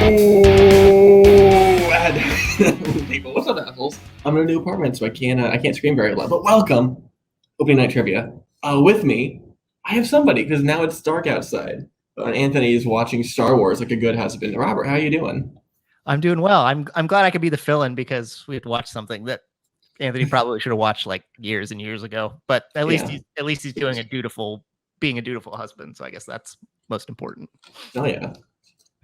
Hey, but what's up, assholes? I'm in a new apartment, so I can't scream very loud. But welcome, opening night trivia. With me, I have somebody because now it's dark outside. Anthony is watching Star Wars like a good husband. Robert, how you doing? I'm doing well. I'm glad I could be the fill-in because we had watched something that Anthony probably should have watched like years and years ago. But at least he's doing being a dutiful husband. So I guess that's most important. Oh yeah.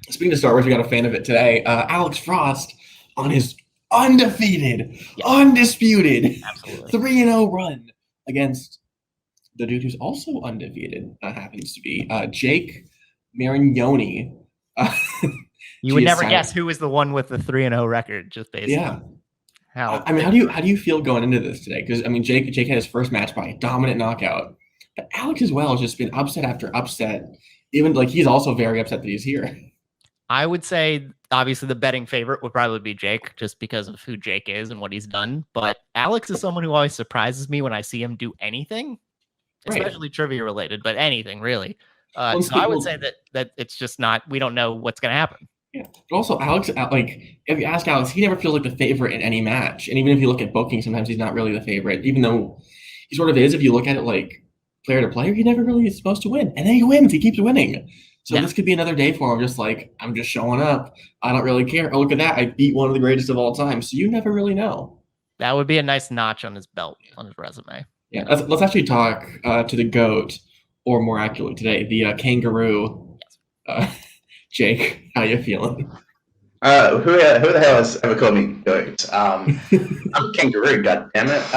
Speaking of Star Wars, we got a fan of it today. Alex Frost on his undefeated, undisputed 3-0 run against the dude who's also undefeated. Happens to be Jake Maringoni. You would never guess who was the one with the 3-0 record, just based on how. I mean, how do you feel going into this today? Because I mean, Jake had his first match by a dominant knockout, but Alex as well has just been upset after upset. Even like he's also very upset that he's here. I would say obviously the betting favorite would probably be Jake, just because of who Jake is and what he's done. But Alex is someone who always surprises me when I see him do anything, especially trivia related, but anything really. So I would say that it's just not. We don't know what's going to happen. Yeah. But also, Alex, like, if you ask Alex, he never feels like the favorite in any match. And even if you look at booking, sometimes he's not really the favorite, even though he sort of is. If you look at it like player to player, he never really is supposed to win. And then he wins. He keeps winning. So this could be another day for him, just like, I'm just showing up. I don't really care. Oh, look at that. I beat one of the greatest of all time. So you never really know. That would be a nice notch on his belt, on his resume. Yeah. Let's actually talk to the GOAT, or more accurately today, the kangaroo. Jake, how you feeling? Who the hell has ever called me GOAT? I'm a kangaroo, goddammit.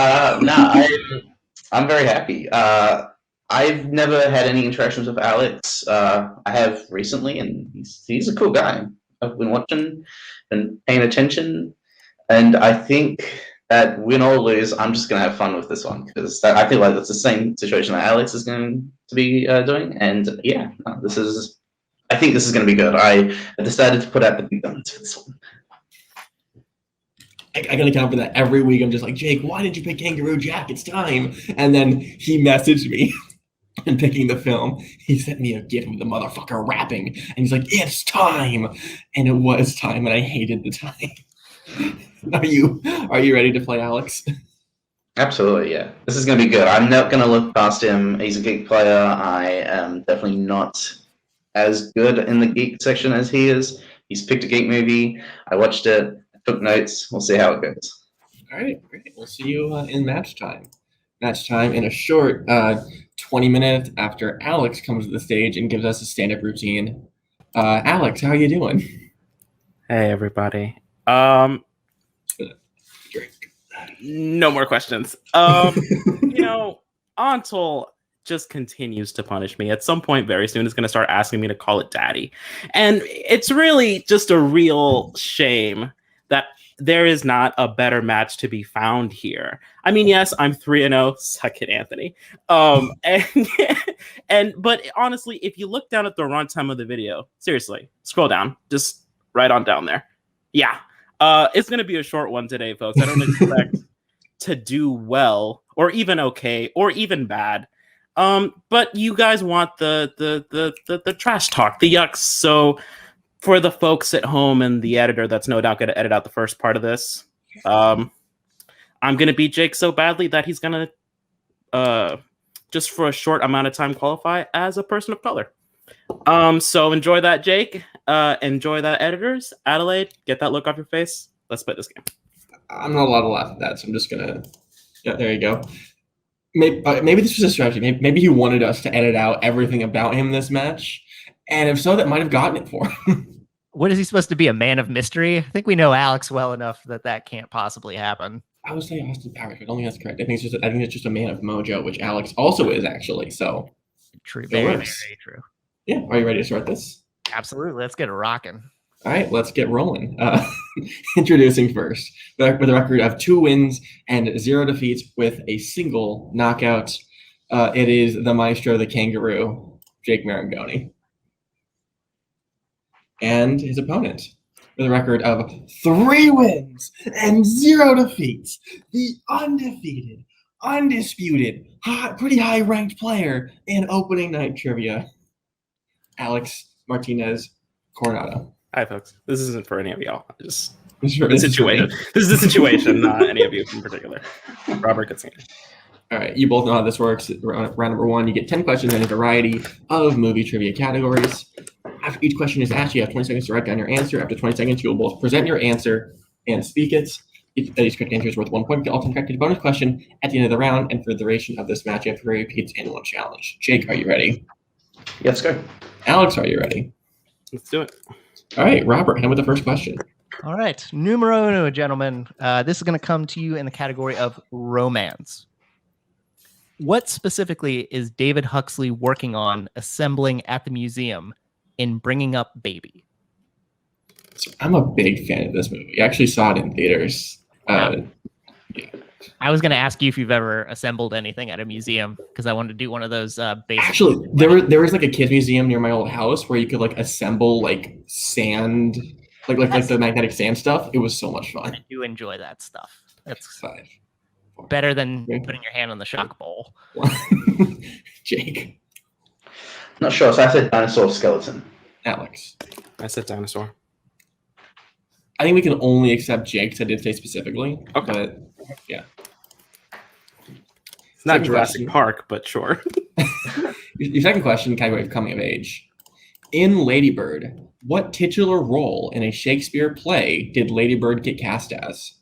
I'm very happy. I've never had any interactions with Alex. I have recently, and he's a cool guy. I've been watching, been paying attention, and I think that win or lose, I'm just going to have fun with this one, because I feel like that's the same situation that Alex is going to be doing, and I think this is going to be good. I decided to put out the big guns for this one. I gotta count for that every week. I'm just like, Jake, why did you pick Kangaroo Jack? It's time. And then he messaged me and picking the film. He sent me a gift of the motherfucker rapping, and he's like, it's time. And it was time, and I hated the time. Are you ready to play, Alex? Absolutely, yeah. This is going to be good. I'm not going to look past him. He's a geek player. I am definitely not as good in the geek section as he is. He's picked a geek movie. I watched it, took notes. We'll see how it goes. All right, great. We'll see you in match time. Match time in a short 20 minutes after Alex comes to the stage and gives us a stand-up routine. Alex, how are you doing? Hey, everybody. No more questions. Antal just continues to punish me. At some point very soon is going to start asking me to call it daddy. And it's really just a real shame that there is not a better match to be found here. I mean, yes, I'm 3-0, suck it, Anthony. But honestly, if you look down at the runtime of the video, seriously, scroll down, just right on down there. Yeah. It's going to be a short one today, folks. I don't expect to do well or even okay or even bad. But you guys want the trash talk, the yucks. So for the folks at home and the editor that's no doubt going to edit out the first part of this, I'm going to beat Jake so badly that he's going to, just for a short amount of time, qualify as a person of color. So enjoy that, Jake. Enjoy that, editors. Adelaide, get that look off your face. Let's play this game. I'm not allowed to laugh at that, so I'm just gonna. Yeah, there you go. Maybe this was a strategy. Maybe he wanted us to edit out everything about him this match, and if so, that might have gotten it for him. What is he supposed to be, a man of mystery? I think we know Alex well enough that can't possibly happen. I would say Austin Powers, but I don't think that's correct. I think it's just a man of mojo, which Alex also is actually. So true, very true. Yeah, are you ready to start this? Absolutely. Let's get it rocking. All right, let's get rolling. Introducing first, with a record of 2 wins and 0 defeats with a single knockout, it is the maestro, the kangaroo, Jake Maringoni. And his opponent, with a record of 3 wins and 0 defeats, the undefeated, undisputed, pretty high-ranked player in opening night trivia, Alex Martinez Coronado. Hi, folks. This isn't for any of y'all. Just Sure, the situation. This is the situation, not any of you in particular. Robert Katsina. All right, you both know how this works. Round number 1, you get 10 questions in a variety of movie trivia categories. After each question is asked, you have 20 seconds to write down your answer. After 20 seconds, you will both present your answer and speak it. Each correct answer is worth 1 point. The ultimate corrected bonus question at the end of the round, and for the duration of this match, you have 3 repeats and 1 challenge. Jake, are you ready? Yeah, let's go. Alex, are you ready? Let's do it. All right, Robert, hand with the first question. All right, numero uno, gentlemen. This is going to come to you in the category of romance. What specifically is David Huxley working on assembling at the museum in Bringing Up Baby? So I'm a big fan of this movie. I actually saw it in theaters. Yeah. I was going to ask you if you've ever assembled anything at a museum because I wanted to do one of those basic. Actually, there was like a kids museum near my old house where you could like assemble like sand, like the magnetic sand stuff. It was so much fun. I do enjoy that stuff. It's 5, 4, better than putting your hand on the shock bowl. 1. Jake, Not sure. So I said dinosaur skeleton. Alex. I said dinosaur. I think we can only accept Jake because I did say specifically. Okay. But yeah. It's not Second Jurassic question. Park, but sure. Your second question, category of coming of age. In Lady Bird, what titular role in a Shakespeare play did Lady Bird get cast as?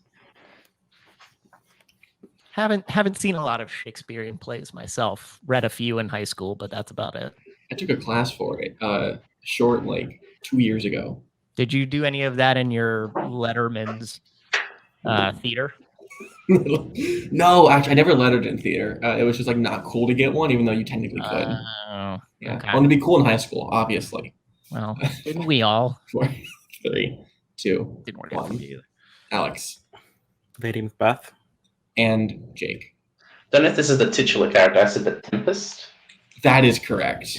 Haven't seen a lot of Shakespearean plays myself. Read a few in high school, but that's about it. I took a class for it, short, like 2 years ago. Did you do any of that in your Letterman's theater? No, actually, I never lettered in theater. It was just like not cool to get one, even though you technically could. Oh, Yeah, okay. I wanted to be cool in high school, obviously. Well, didn't we all? 4, 3, 2, Didn't work out for 1. me either. Alex Lady Macbeth. and Jake. Don't know if this is the titular character. I said the Tempest. That is correct.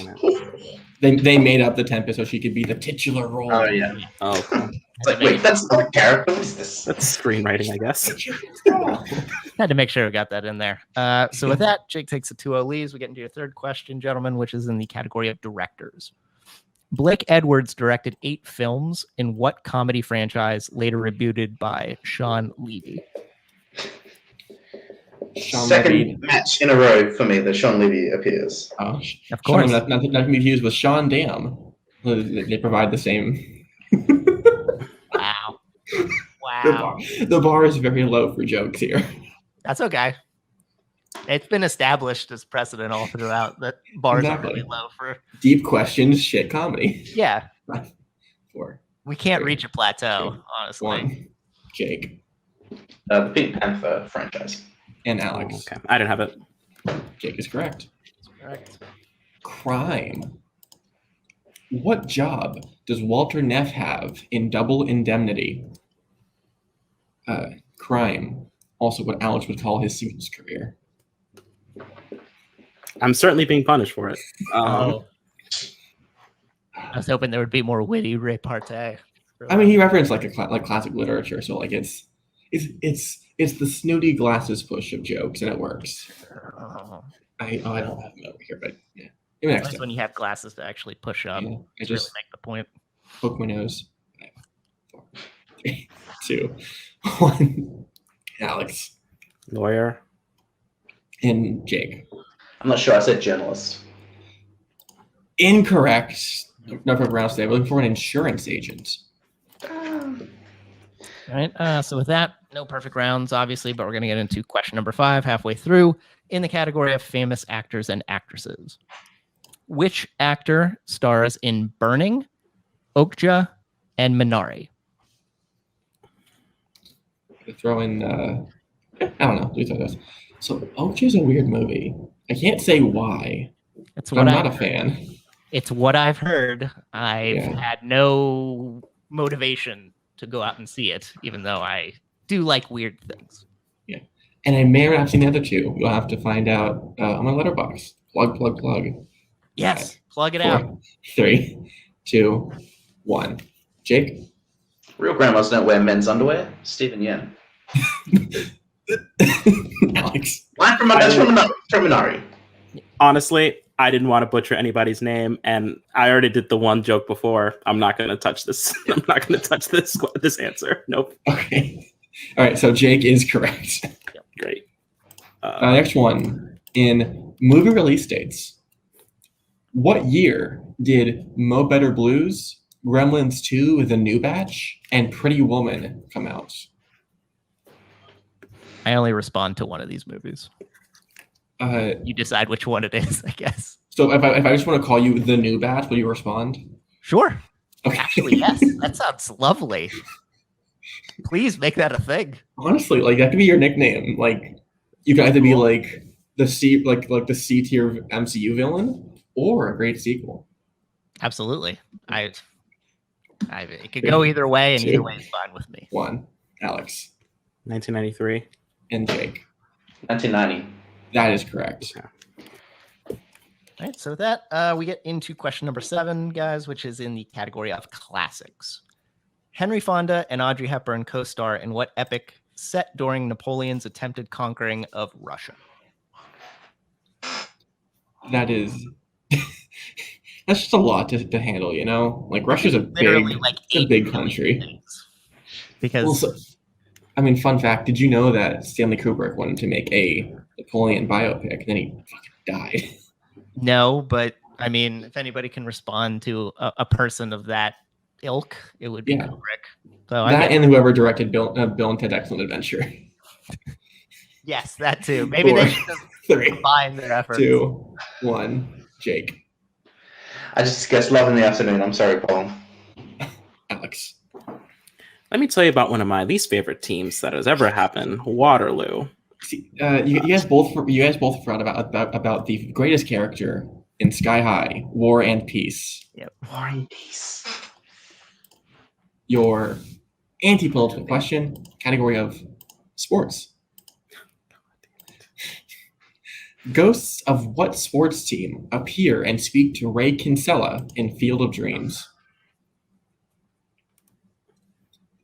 They made up the Tempest so she could be the titular role. Oh yeah. Oh, cool. It's like, wait, that's not a character. What is this? That's screenwriting, I guess. Had to make sure we got that in there. So with that, Jake takes a 2-0 lead. We get into your third question, gentlemen, which is in the category of directors. Blake Edwards directed 8 films in what comedy franchise later rebooted by Shawn Levy? Shawn Second Levy. match in a row for me that Shawn Levy appears. Oh, Of course. Not to be confused with Sean Dam. They provide the same. Wow. Wow. The bar is very low for jokes here. That's okay. It's been established as precedent all throughout that bars Exactly. are really low for. Deep questions, shit comedy. Yeah. 5, 4, We can't 3, reach a plateau, 2, honestly. 1. Jake The Pink Panther franchise. and Oh, Alex. okay. I didn't have it. Jake is correct. Correct. Crime. What job does Walter Neff have in Double Indemnity? Crime. Also what Alex would call his singles career. I'm certainly being punished for it. Oh. I was hoping there would be more witty repartee. I mean, he referenced like classic literature, so like it's the snooty glasses push of jokes, and it works. Oh. I don't have them over here, but yeah. Maybe next Nice time. when you have glasses to actually push up. Yeah, I to just really make the point. poke my nose. 5, 4, 3, 2, 1. Alex Lawyer. and Jake. I'm not sure. I said journalist. Incorrect. No for rounds today. We're looking for an insurance agent. All right. So with that, no perfect rounds, obviously, but we're going to get into question number 5 halfway through in the category of famous actors and actresses. Which actor stars in Burning, Okja, and Minari? Throw in. I don't know. We throw this. So Okja is a weird movie. I can't say why. It's But I'm what not I've a fan. It's what I've heard. I've Yeah. had no motivation to go out and see it, even though I do like weird things. And I may or may not have seen the other two. You'll have to find out on my letterbox. Plug. Yes, plug it 4, out. 3, 2, 1. Jake? Real grandmas don't wear men's underwear. Stephen Yen. Alex? Line from Minari. Honestly, I didn't want to butcher anybody's name, and I already did the one joke before. I'm not going to touch this. I'm not going to touch this answer. Nope. Okay. All right. So Jake is correct. Great. Next one. In movie release dates, what year did Mo Better Blues, Gremlins 2, The New Batch, and Pretty Woman come out? I only respond to one of these movies. You decide which one it is, I guess. So if I just want to call you The New Batch, will you respond? Sure. Okay. Actually, yes. That sounds lovely. Please make that a thing. Honestly, like that could be your nickname. Like you could either be like the C tier MCU villain or a great sequel. Absolutely. It could go either way, and either way is fine with me. 1, Alex. 1993. And Jake. 1990. That is correct. All right, so with that, we get into question number 7, guys, which is in the category of classics. Henry Fonda and Audrey Hepburn co-star in what epic set during Napoleon's attempted conquering of Russia? That is that's just a lot to handle, you know? Like Russia's a big country. Because I mean, fun fact, did you know that Stanley Kubrick wanted to make a Napoleon biopic and then he fucking died? No, but I mean, if anybody can respond to a person of that ilk, it would be Kubrick. So and whoever directed Bill and Ted's Excellent Adventure. Yes, that too. Maybe 4, they should just 3, combine their efforts. 2, 1, Jake. I just guessed Love in the Afternoon. I'm sorry, Paul. Alex. Let me tell you about one of my least favorite teams that has ever happened, Waterloo. See, you guys both forgot about the greatest character in Sky High, War and Peace. Yep. War and Peace. Your anti-political question, category of sports. Ghosts of what sports team appear and speak to Ray Kinsella in Field of Dreams?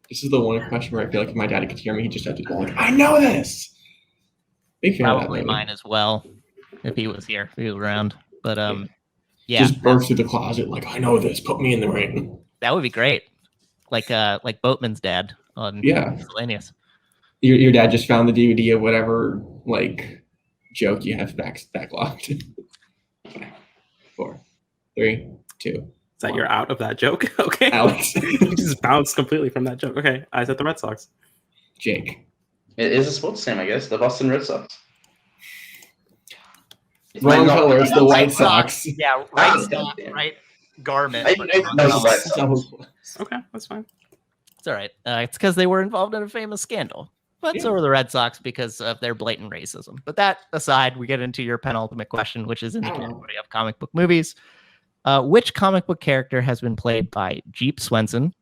This is the one question where I feel like if my daddy could hear me, he'd just have to go like, I know this. Big fan of that Probably movie. mine as well, if he was here, if he was around. But yeah, Just burst through the closet like, I know this. Put me in the ring. that would be great. Like Boatman's dad on Miscellaneous. Your dad just found the DVD of whatever like joke you have backlogged. 4, 3, 2. Is that you're out of that joke? Okay. Alex. You just bounced completely from that joke. Okay. I said the Red Sox. Jake. It is a sports team, I guess. The Boston Red Sox. Wrong colors, the White Sox. Yeah, right sock, right garment. Okay, that's fine. It's all right. It's because they were involved in a famous scandal. But so were the Red Sox because of their blatant racism. But that aside, we get into your penultimate question, which is in the category of comic book movies. Which comic book character has been played by Jeep Swenson,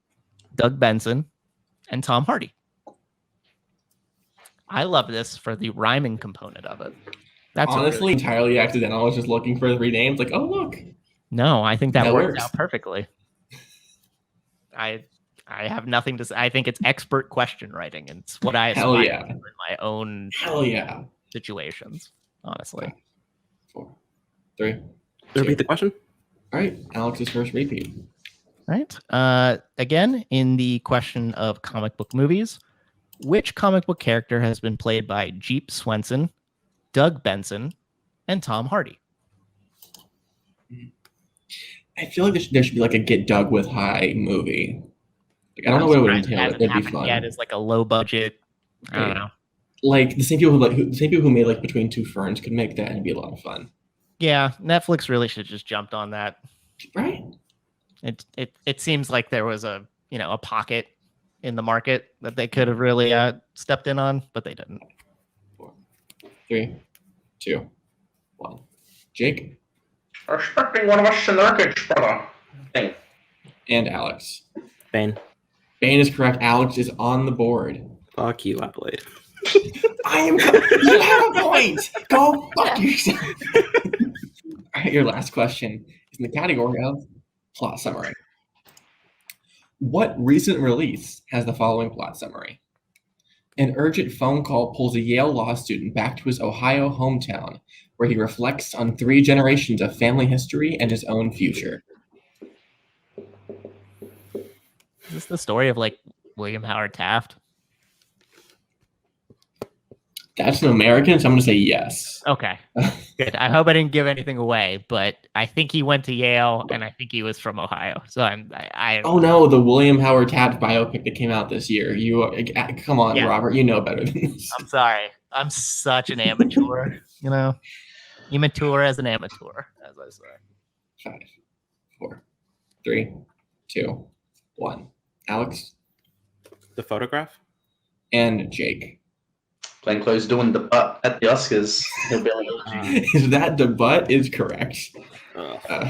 Doug Benson, and Tom Hardy? I love this for the rhyming component of it. That's honestly entirely accidental. I was just looking for 3 names. Like, oh look. No, I think that works works out perfectly. I have nothing to say. I think it's expert question writing, and it's what I aspire to in my own situations. Honestly. 4, 3. Repeat the question. All right, Alex's first repeat. All right. Again, in the question of comic book movies, which comic book character has been played by Jeep Swenson, Doug Benson, and Tom Hardy? I feel like there should be like a Get Dug with High movie. Like, I don't know what it would entail. It'd be fun. Yet it's like a low budget. I don't know. Like the same people who made like Between Two Ferns could make that and it'd be a lot of fun. Yeah, Netflix really should have just jumped on that. Right. It seems like there was a pocket in the market that they could have really stepped in on, but they didn't. 4, 3, 2, 1. Jake. Respecting one of us in the wreckage, brother. Thing. And Alex. Bane. Bane is correct. Alex is on the board. Fuck you, Adelaide. You have a point. Go fuck yourself. All right, your last question is in the category of plot summary. What recent release has the following plot summary? An urgent phone call pulls a Yale Law student back to his Ohio hometown, where he reflects on 3 generations of family history and his own future. Is this the story of like William Howard Taft? That's an American, so I'm going to say yes. Okay, good. I hope I didn't give anything away, but I think he went to Yale, and I think he was from Ohio. So I Oh no, the William Howard Taft biopic that came out this year. Come on, Yeah. Robert, you know better than this. I'm sorry. I'm such an amateur, immature as an amateur, as I say. 5, 4, 3, 2, 1. Alex The photograph? and Jake. Plainclothes doing the butt at the Oscars. Is that the butt is correct? Ugh.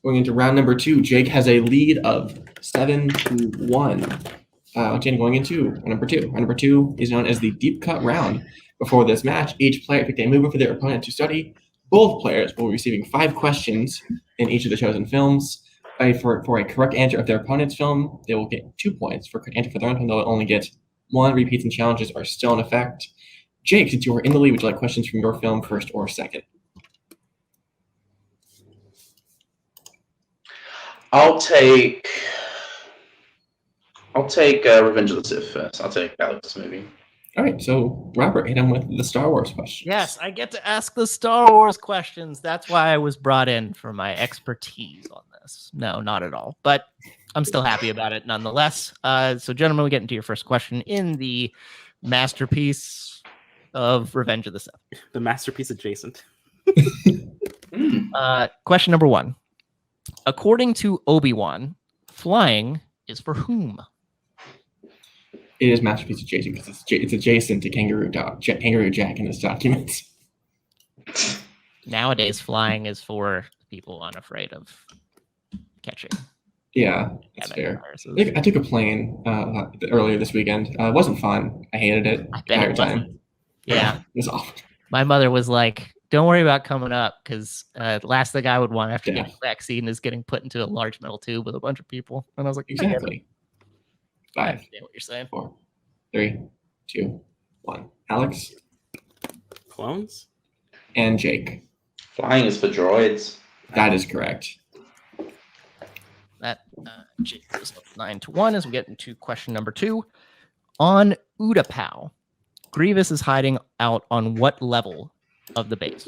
Going into round number 2, Jake has a lead of 7-1. Going into round number 2. Round number 2 is known as the deep cut round. Before this match, each player picked a movie for their opponent to study. Both players will be receiving 5 questions in each of the chosen films. For a correct answer of their opponent's film, they will get 2 points. For correct answer for their own film, they'll only get 1. Repeats and challenges are still in effect. Jake, since you are in the lead, would you like questions from your film first or second? I'll take Revenge of the Sith first. I'll take Alex's movie. All right, so Robert, hit him with the Star Wars questions. Yes, I get to ask the Star Wars questions. That's why I was brought in, for my expertise on this. No, not at all. But I'm still happy about it nonetheless. So, gentlemen, we get into your first question in the masterpiece of Revenge of the Sith. The masterpiece adjacent. Question number 1. According to Obi-Wan, flying is for whom? It is masterpiece adjacent because it's adjacent to Kangaroo Jack in his documents. Nowadays, flying is for people unafraid of catching. Yeah, that's fair. I took a plane earlier this weekend. It wasn't fun. I hated it I the bet entire it time. wasn't. Yeah. It was awful. My mother was like, don't worry about coming up, because last thing I would want after Yeah. getting the vaccine is getting put into a large metal tube with a bunch of people. And I was like, I get it. Exactly. I 5, understand what you're saying. 4, 3, 2, 1. Alex Clones? and Jake. Flying is for droids. That is correct. That Jake goes up 9-1 as we get into question number 2. On Utapau, Grievous is hiding out on what level of the base?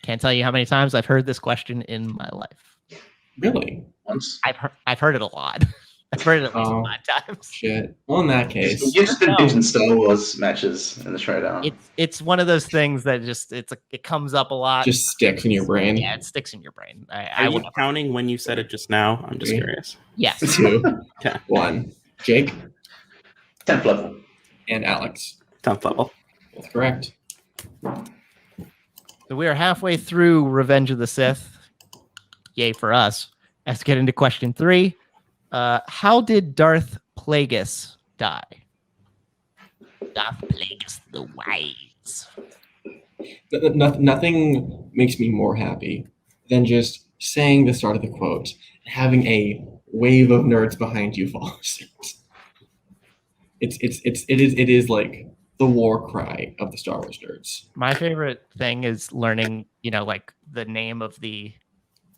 Can't tell you how many times I've heard this question in my life. Really? Once. I've heard it a lot. I've heard it at least 5 times. Shit. Well, in that case, You've just been doing Star Wars matches in the showdown. It's one of those things that just it comes up a lot. just sticks in your brain. Yeah, it sticks in your brain. Are you counting when you said it just now? I'm just 3, curious. Yes. 2, Okay. 1. Jake 10th level. and Alex. 10th level. That's correct. So we are halfway through Revenge of the Sith. Yay for us. Let's get into question 3. How did Darth Plagueis die? Darth Plagueis the Wise. Nothing makes me more happy than just saying the start of the quote and having a wave of nerds behind you follow suit. It is like the war cry of the Star Wars nerds. My favorite thing is learning, like the name of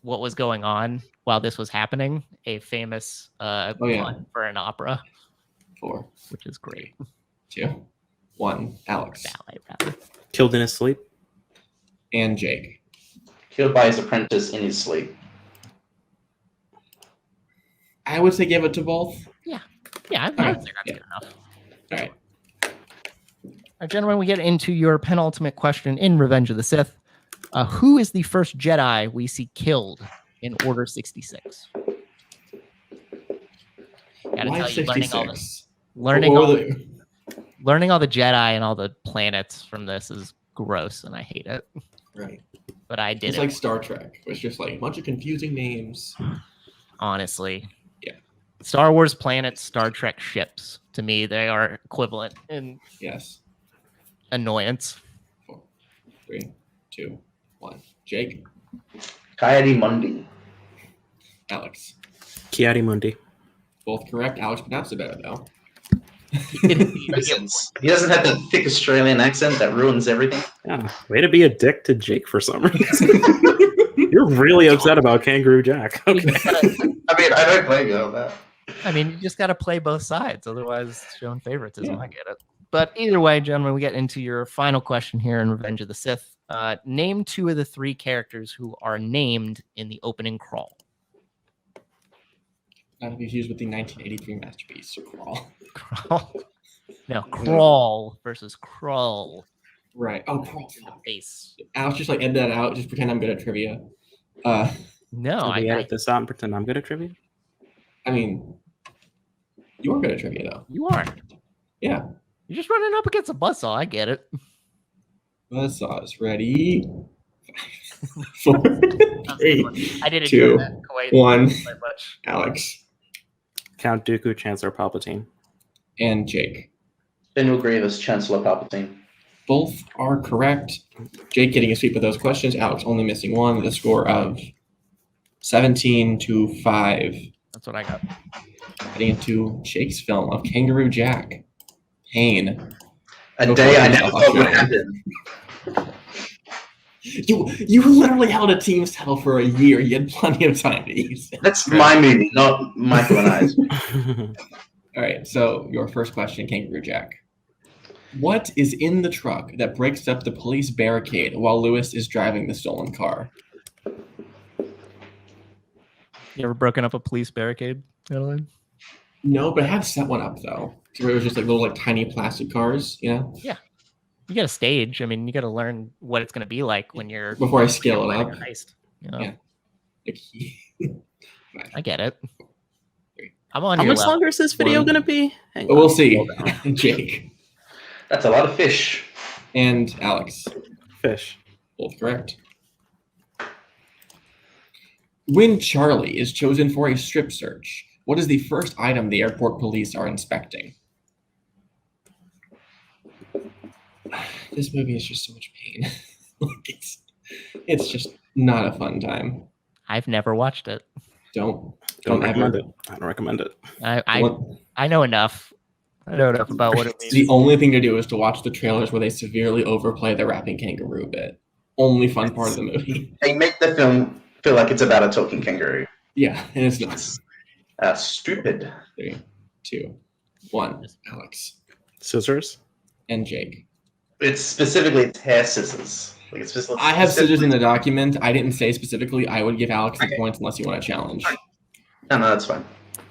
what was going on while this was happening. A famous pun for an opera. 4, Which is great. 2, 1. Alex Ballet, rather. Killed in his sleep. and Jake. Killed by his apprentice in his sleep. I would say give it to both. Yeah, I would say that's good enough. All right. All right, gentlemen, we get into your penultimate question in Revenge of the Sith. Who is the first Jedi we see killed in Order 66? Gotta Why tell you, 66? learning all the Jedi and all the planets from this is gross, and I hate it. Right. But I did It's it, like Star Trek. It's just like a bunch of confusing names. honestly. Yeah. Star Wars planets, Star Trek ships. To me, they are equivalent in Yes. annoyance. 4, 3, 2, 1. Jake, Coyote Mundi. Alex, Kiadi Mundi. Both correct. Alex pronounced it better though. Makes sense. He doesn't have the thick Australian accent that ruins everything. Yeah, way to be a dick to Jake for some reason. You're really upset about Kangaroo Jack. Okay. I mean, I don't blame you on that. I mean, you just got to play both sides. Otherwise, showing favoritism. I get it. But either way, gentlemen, we get into your final question here in Revenge of the Sith. Name 2 of the 3 characters who are named in the opening crawl. Not to be confused with the 1983 masterpiece, Crawl. Crawl. No, Crawl versus Crawl. Right. Oh, Crawl. Face. Alex, just like edit that out. Just pretend I'm good at trivia. No, I edit this out and pretend I'm good at trivia. I mean, you are good at trivia, though. You are. Yeah. You're just running up against a buzzsaw. I get it. Buzzsaw is ready. 4, 3, I didn't 2, do that quite 1. much. Alex Count Dooku, Chancellor Palpatine. and Jake. General Grievous, Chancellor Palpatine. Both are correct. Jake getting a sweep with those questions. Alex only missing one with a score of 17-5. That's what I got. Heading into Jake's film of Kangaroo Jack. Pain. A day I never thought would happen. You literally held a team's title for a year. You had plenty of time to use it. That's my movie, not Michael and I's. All right, so your first question, Kangaroo Jack. What is in the truck that breaks up the police barricade while Lewis is driving the stolen car? You ever broken up a police barricade, Adeline? No, but I have set one up, though. Where it was just like little like tiny plastic cars, you know? Yeah. You got a stage. I mean, you got to learn what it's going to be like when you're... Before I scale it up. Heist, you know? Yeah. I get it. I'm on How your much level. longer is this video One. going to be? Hang But we'll on. see. Hold on. Jake That's a lot of fish. and Alex. Fish. Both correct. When Charlie is chosen for a strip search, what is the first item the airport police are inspecting? This movie is just so much pain. Like, it's just not a fun time. I've never watched it. Don't recommend ever. it. I don't recommend it. I know enough. I know enough about what it means. The only thing to do is to watch the trailers where they severely overplay the rapping kangaroo bit. Only fun part of the movie. They make the film feel like it's about a talking kangaroo. Yeah, and it's not. Stupid. 3, 2, 1. Alex Scissors. and Jake. It's specifically hair scissors. Like it's just. I have scissors in the document. I didn't say specifically I would give Alex the points unless you want to challenge. No, that's fine.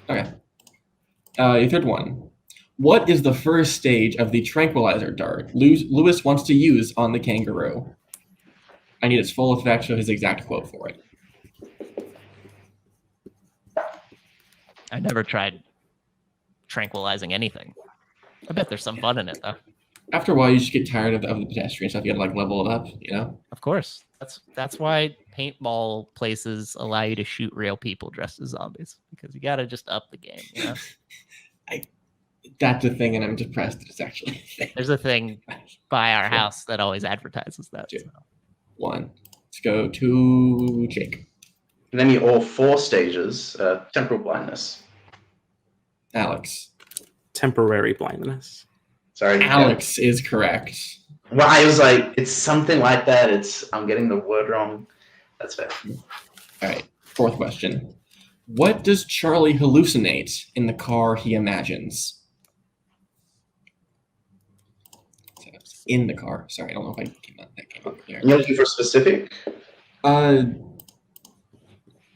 Okay. Your third one. What is the first stage of the tranquilizer dart Lewis wants to use on the kangaroo? I need its full effect of his exact quote for it. I never tried tranquilizing anything. I bet there's some fun in it, though. After a while, you just get tired of the pedestrian stuff. You gotta like level it up, you know? Of course. That's why paintball places allow you to shoot real people dressed as zombies, because you got to just up the game, you know? That's a thing, and I'm depressed that it's actually a thing. There's a thing by our house that always advertises that. 2, 1. Let's go to Jake. Name me all 4 stages. Temporal blindness. Alex. Temporary blindness. Sorry. Alex is correct. Well, I was like, it's something like that. I'm getting the word wrong. That's fair. All right. Fourth question. What does Charlie hallucinate in the car he imagines? In the car. Sorry, I don't know if that came up there. You're looking for specific?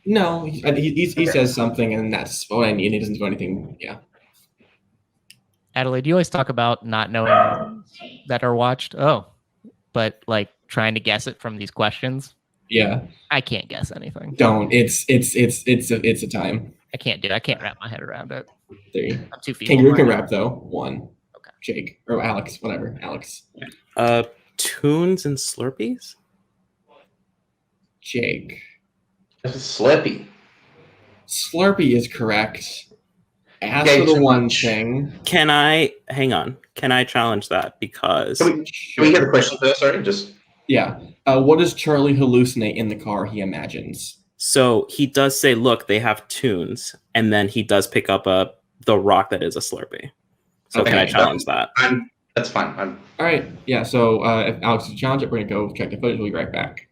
No, he says something, and that's what I need. He doesn't do anything. Yeah. Adelaide, you always talk about not knowing that are watched. Oh, but like trying to guess it from these questions. Yeah. I can't guess anything. Don't. It's a time. I can't do it. I can't wrap my head around it. 3. I'm too feeble. Kangaroo can rap though. 1. Okay. Jake or Alex, whatever. Alex. Tunes and Slurpees. Jake. This is Slurpee. Slurpee is correct. As Okay, for the so- one thing, Can I challenge that? Because Can we get the question first? Sorry, just yeah. What does Charlie hallucinate in the car he imagines? So he does say, "Look, they have tunes," and then he does pick up the rock that is a Slurpee. So can I challenge that? That's fine. All right. Yeah. So if Alex is challenge it, we're gonna go check the footage. We'll be right back.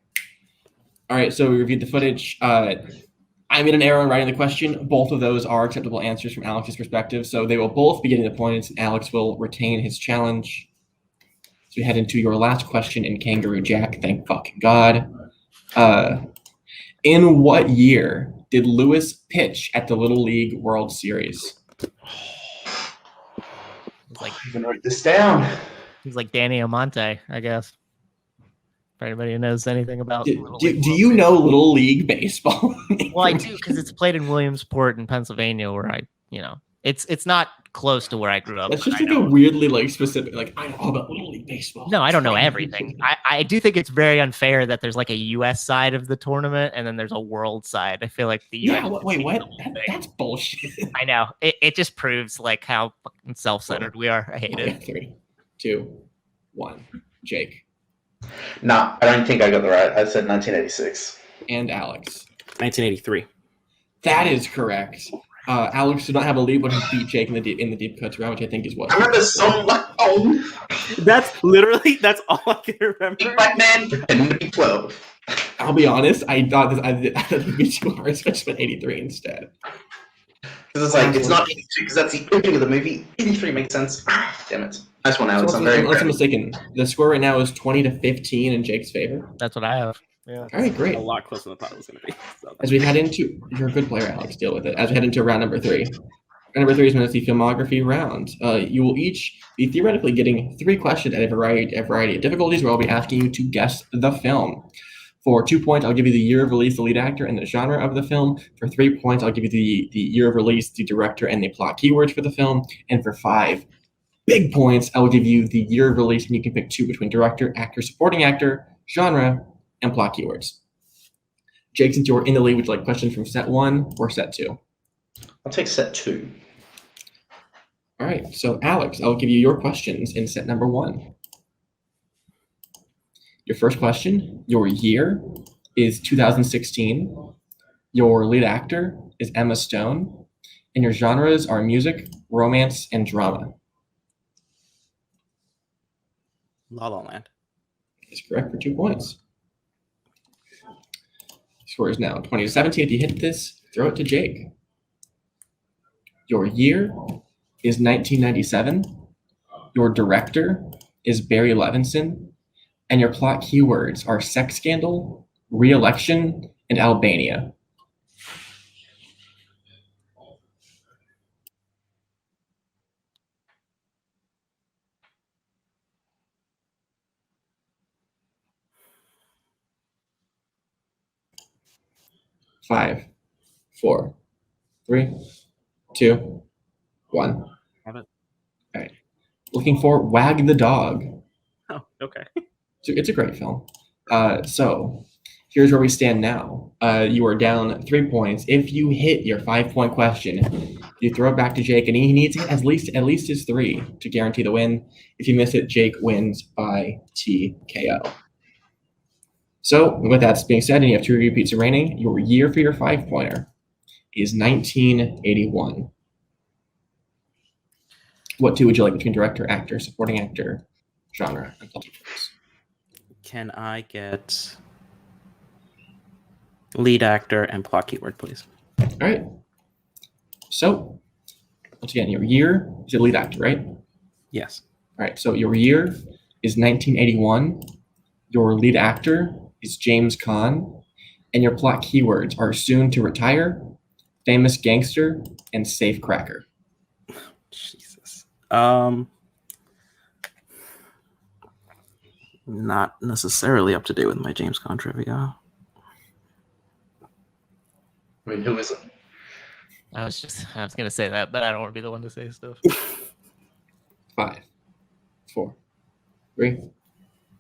All right. So we reviewed the footage. I made an error in writing the question. Both of those are acceptable answers from Alex's perspective. So they will both be getting the points, and Alex will retain his challenge. So we head into your last question in Kangaroo Jack. Thank fucking God. In what year did Lewis pitch at the Little League World Series? Like, I'm gonna write this down. he's like Danny Amante, I guess. If anybody who knows anything about Do Little League you World know Little League baseball? Well, I do because it's played in Williamsport in Pennsylvania, where it's not close to where I grew up. That's but just I like a know. weirdly like specific. Like I know all about Little League baseball. No, I don't know everything. I do think it's very unfair that there's like a U.S. side of the tournament and then there's a world side. I feel like the U.S. Yeah. Wait. What? That's bullshit. I know. It just proves like how fucking self-centered we are. I hate it. 3, 2, 1. Jake Nah, I don't think I got the right. I said 1986. and Alex. 1983. That is correct. Alex did not have a lead when he beat Jake in the deep cuts round, which I think is what. I remember song like That's all I can remember. Big Black Man pretending to be 12. I'll be honest. I thought it'd be too hard, so I just went 83 instead. Because it's like it's not 82 because that's the opening of the movie. 83 makes sense. Damn it. Nice one, Alex. Unless I'm mistaken, the score right now is 20-15 in Jake's favor. That's what I have. Yeah. All right, great. A lot closer than I thought it was going to be. So. As we head into, you're a good player, Alex. Deal with it. As we head into round number 3. Round number 3 is known as the filmography round. You will each be theoretically getting 3 questions at a variety of difficulties, where I'll be asking you to guess the film. For 2 points, I'll give you the year of release, the lead actor, and the genre of the film. For 3 points, I'll give you the year of release, the director, and the plot keywords for the film. And for 5 big points, I will give you the year of release, and you can pick 2 between director, actor, supporting actor, genre, and plot keywords. Jake, since you're in the lead, would you like questions from set 1 or set 2? I'll take set 2. All right, so Alex, I'll give you your questions in set number 1. Your first question, your year is 2016. Your lead actor is Emma Stone. And your genres are music, romance, and drama. La La Land. That's correct for 2 points. Score is now 20-17. If you hit this, throw it to Jake. Your year is 1997. Your director is Barry Levinson. And your plot keywords are sex scandal, re-election, and Albania. Five, 4, 3, 2, 1. Have it. All right. Looking for Wag the Dog. Oh, okay. It's a great film. So here's where we stand now. You are down 3 points. If you hit your 5-point question, you throw it back to Jake, and he needs at least his 3 to guarantee the win. If you miss it, Jake wins by TKO. So with that being said, and you have 2 repeats remaining, your year for your 5-pointer is 1981. What 2 would you like between director, actor, supporting actor, genre, and plot keywords? Can I get lead actor and plot keyword, please? All right. So once again, your year is a lead actor, right? Yes. All right. So your year is 1981. Your lead actor is James Caan, and your plot keywords are soon to retire, famous gangster, and safe cracker. Jesus. Not necessarily up to date with my James Caan trivia. I mean, who is it? I was gonna say that, but I don't want to be the one to say stuff. 5, 4, 3,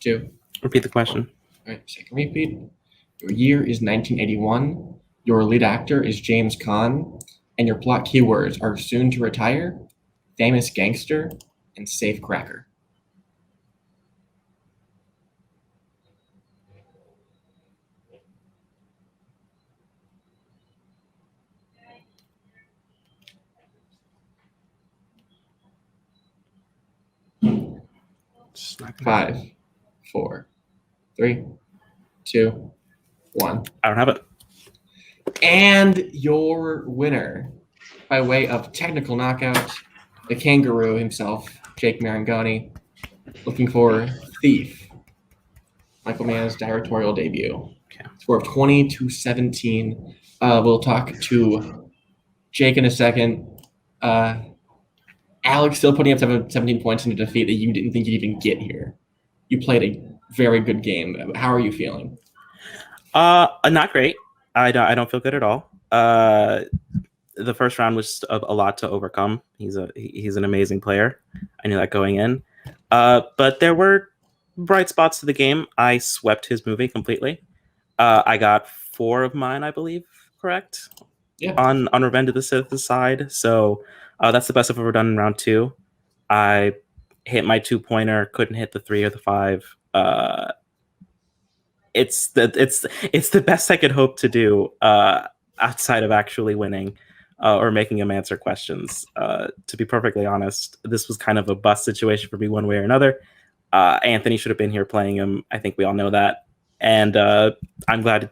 2. Repeat the question. All right, second repeat. Your year is 1981. Your lead actor is James Caan, and your plot keywords are soon to retire, famous gangster, and safe cracker. Just not gonna- 5, 4, 3, 2, 1. I don't have it. And your winner, by way of technical knockout, the kangaroo himself, Jake Maringoni, looking for Thief, Michael Mann's directorial debut. Okay. Score of 20-17. We'll talk to Jake in a second. Alex still putting up 17 points in a defeat that you didn't think you'd even get here. You played a very good game. How are you feeling? Not great. I don't feel good at all. The first round was a lot to overcome. He's an amazing player. I knew that going in. But there were bright spots to the game. I swept his movie completely. I got 4 of mine, I believe, correct? Yeah. On Revenge of the Sith side. So that's the best I've ever done in round 2. I hit my 2-pointer, couldn't hit the 3 or the 5. It's the best I could hope to do outside of actually winning or making him answer questions. To be perfectly honest, this was kind of a bust situation for me one way or another. Anthony should have been here playing him. I think we all know that. And I'm glad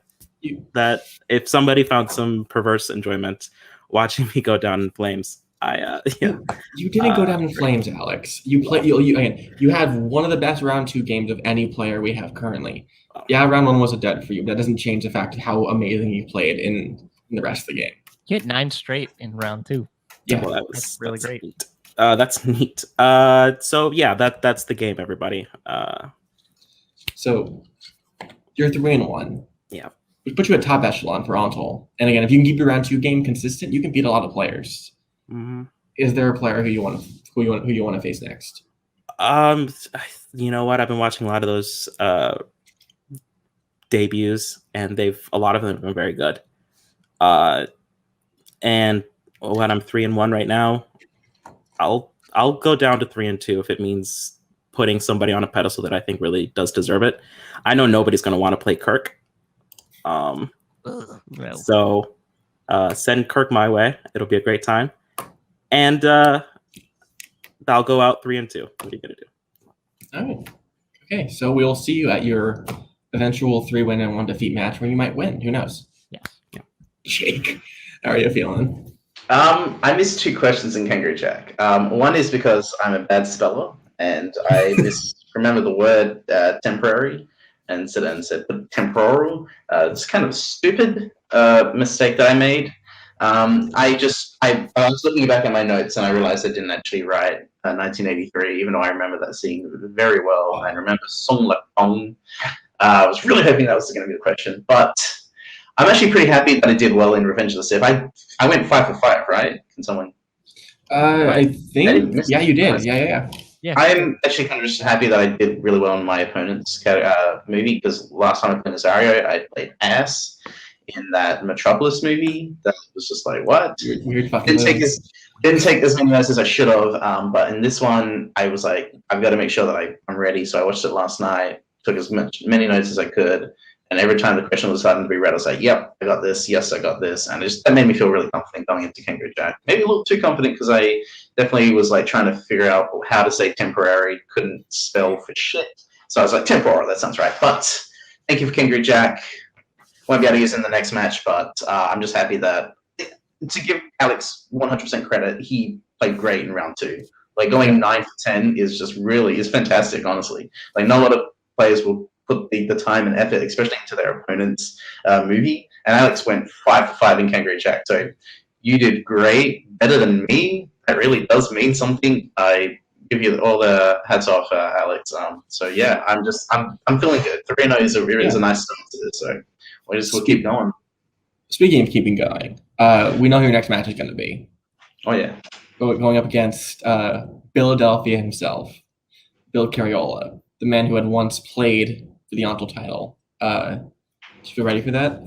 that if somebody found some perverse enjoyment watching me go down in flames, You didn't go down in flames, Alex. You had one of the best round 2 games of any player we have currently. Yeah, round 1 was a dud for you, but that doesn't change the fact of how amazing you played in the rest of the game. You hit 9 straight in round 2. Yeah, well, that's really great. Neat. That's neat. So yeah, that's the game, everybody. So you're 3-1. Yeah. We put you at top echelon for all told. And again, if you can keep your round 2 game consistent, you can beat a lot of players. Mm-hmm. Is there a player who you want to face next? You know what? I've been watching a lot of those debuts, and a lot of them have been very good. And when I'm 3-1 right now, I'll go down to 3-2 if it means putting somebody on a pedestal that I think really does deserve it. I know nobody's going to want to play Kirk. No. So send Kirk my way. It'll be a great time. And I'll go out 3-2. What are you going to do? All right. Okay, so we'll see you at your eventual 3-win and 1 defeat match where you might win. Who knows? Yeah. Jake, how are you feeling? I missed 2 questions in Kangaroo Jack. One is because I'm a bad speller and I misremember the word temporary and said temporal. It's kind of a stupid mistake that I made. I was looking back at my notes and I realized I didn't actually write 1983, even though I remember that scene very well. I remember Song La Pong. I was really hoping that was going to be the question, but I'm actually pretty happy that I did well in Revenge of the Sith. I went 5 for 5, right? Can someone? I think. Yeah, you did. Yeah. I'm actually kind of just happy that I did really well in my opponent's movie, because last time I played Nazario, I played ass in that Metropolis movie. That was just like, what? Weird fucking didn't take as many notes as I should have. But in this one, I was like, I've got to make sure that I'm ready. So I watched it last night, took as many notes as I could. And every time the question was starting to be read, I was like, yep, I got this. Yes, I got this. And that made me feel really confident going into Kangaroo Jack. Maybe a little too confident because I definitely was like trying to figure out how to say temporary. Couldn't spell for shit. So I was like, temporal, that sounds right. But thank you for Kangaroo Jack. Won't be able to use it in the next match, but I'm just happy that, to give Alex 100% credit, he played great in round 2. Like going 9 for 10 is fantastic, honestly. Like not a lot of players will put the time and effort, especially into their opponent's movie. And Alex went 5 for 5 in Kangaroo Jack. So you did great, better than me. That really does mean something. I give you all the hats off, Alex. So yeah, I'm feeling good. 3-0 is a nice start to this. So we'll keep going. Speaking of keeping going, we know who your next match is going to be. Oh yeah, going up against Philadelphia himself, Bill Carriola, the man who had once played for the Ontal title. Do you feel ready for that?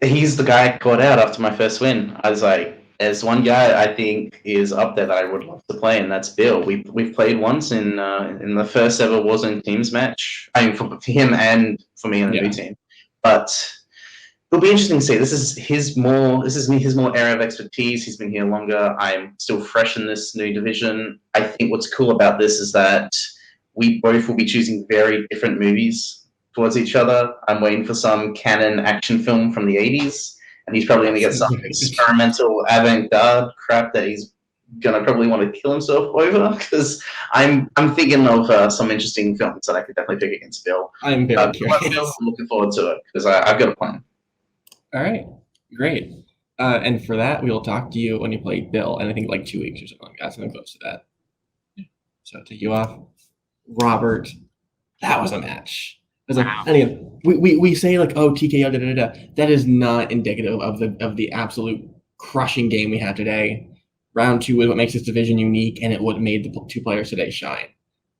He's the guy I caught out after my first win. I was like, there's one guy I think is up there that I would love to play, and that's Bill. We've played once in the first ever Warzone Teams match. I mean, for him and for me and the new team. But it'll be interesting to see. This is his more area of expertise. He's been here longer. I'm still fresh in this new division. I think what's cool about this is that we both will be choosing very different movies towards each other. I'm waiting for some canon action film from the 80s, and he's probably going to get some experimental avant-garde crap that he's going to probably want to kill himself over, because I'm thinking of some interesting films that I could definitely pick against Bill. I'm very curious. I'm looking forward to it, because I've got a plan. All right, great. And for that, we will talk to you when you play Bill, and I think like 2 weeks or something like that, something close to that. So take you off, Robert. That was a match. It was like, Wow. and again, we say like, oh, TKO, da da da. That is not indicative of the absolute crushing game we had today. Round 2 is what makes this division unique, and it what made the 2 players today shine.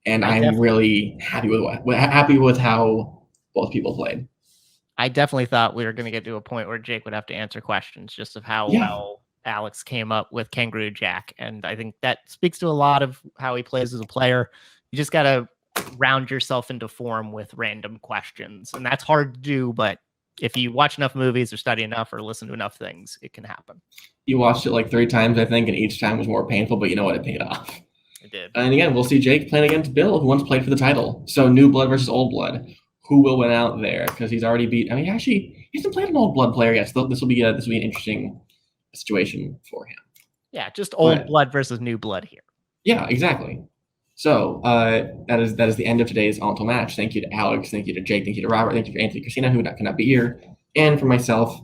And I'm really happy with how both people played. I definitely thought we were going to get to a point where Jake would have to answer questions just of how well Alex came up with Kangaroo Jack. And I think that speaks to a lot of how he plays as a player. You just got to round yourself into form with random questions. And that's hard to do, but if you watch enough movies or study enough or listen to enough things, it can happen. You watched it like 3 times, I think, and each time was more painful, but you know what? It paid off. It did. And again, we'll see Jake playing against Bill, who once played for the title. So new blood versus old blood. Who will win out there? Because he's already beat. I mean, actually, he hasn't played an old blood player yet. So this will be an interesting situation for him. Yeah, just old blood versus new blood here. Yeah, exactly. So that is the end of today's Alto match. Thank you to Alex. Thank you to Jake. Thank you to Robert. Thank you for Anthony Christina, who cannot be here, and for myself.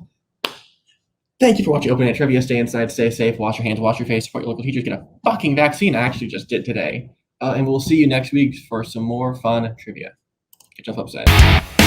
Thank you for watching Open Air Trivia. Stay inside, stay safe, wash your hands, wash your face, support your local teachers, get a fucking vaccine. I actually just did today. And we'll see you next week for some more fun trivia. Get yourself upside.